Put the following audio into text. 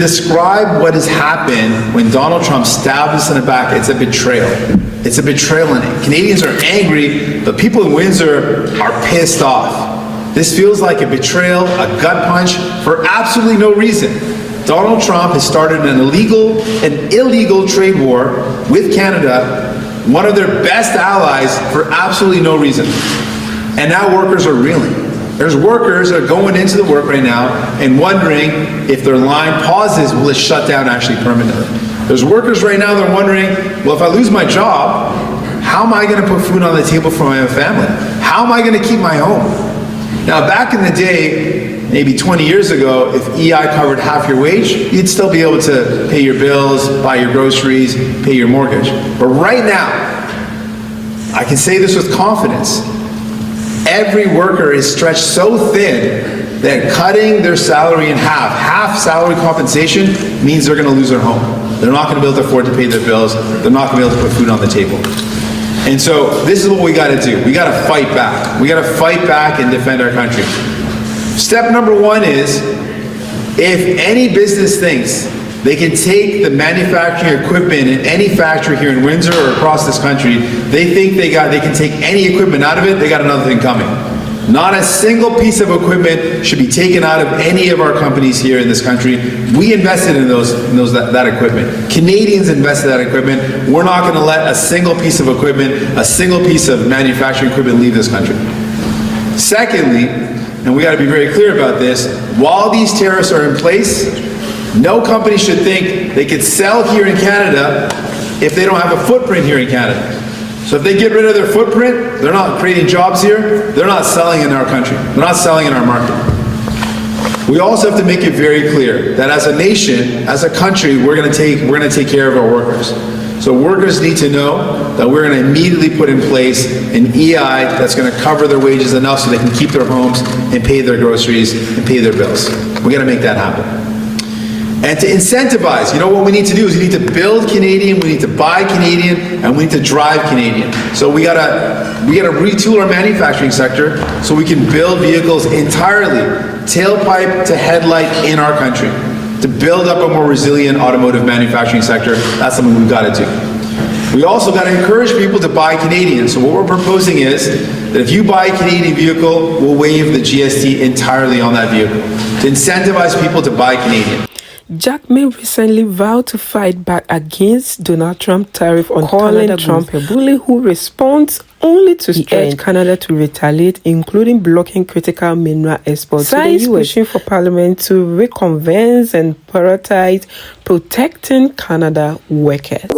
describe what has happened when Donald Trump stabbed us in the back, it's a betrayal. It's a betrayal in it. Canadians are angry, but people in Windsor are pissed off. This feels like a betrayal, a gut punch, for absolutely no reason. Donald Trump has started an illegal trade war with Canada, one of their best allies, for absolutely no reason. And now workers are reeling. There's workers that are going into the work right now and wondering if their line pauses, will it shut down actually permanently? There's workers right now that are wondering, well, if I lose my job, how am I going to put food on the table for my family? How am I going to keep my home? Now, back in the day, maybe 20 years ago, if EI covered half your wage, you'd still be able to pay your bills, buy your groceries, pay your mortgage. But right now, I can say this with confidence, every worker is stretched so thin that cutting their salary in half salary compensation, means they're going to lose their home. They're not going to be able to afford to pay their bills. They're not going to be able to put food on the table. And so this is what we got to do. We got to fight back. We got to fight back and defend our country. Step number one is, if any business thinks they can take the manufacturing equipment in any factory here in Windsor or across this country, they think they can take any equipment out of it, they got another thing coming. Not a single piece of equipment should be taken out of any of our companies here in this country. We invested in that equipment. Canadians invested in that equipment. We're not going to let a single piece of equipment, a single piece of manufacturing equipment leave this country. Secondly, and we got to be very clear about this, while these tariffs are in place, no company should think they could sell here in Canada if they don't have a footprint here in Canada. So if they get rid of their footprint, they're not creating jobs here, they're not selling in our country, they're not selling in our market. We also have to make it very clear that as a nation, as a country, we're going to take care of our workers. So workers need to know that we're going to immediately put in place an EI that's going to cover their wages enough so they can keep their homes and pay their groceries and pay their bills. We got to make that happen. And to incentivize, what we need to do is we need to build Canadian, we need to buy Canadian, and we need to drive Canadian. So we gotta retool our manufacturing sector so we can build vehicles entirely, tailpipe to headlight, in our country. To build up a more resilient automotive manufacturing sector, that's something we've got to do. We also got to encourage people to buy Canadian. So what we're proposing is that if you buy a Canadian vehicle, we'll waive the GST entirely on that vehicle to incentivize people to buy Canadian. Jagmeet recently vowed to fight back against Donald Trump's tariff on calling Trump a bully who responds only to urge Canada to retaliate, including blocking critical mineral exports to the US. Pushing for Parliament to reconvene and prioritize protecting Canada workers.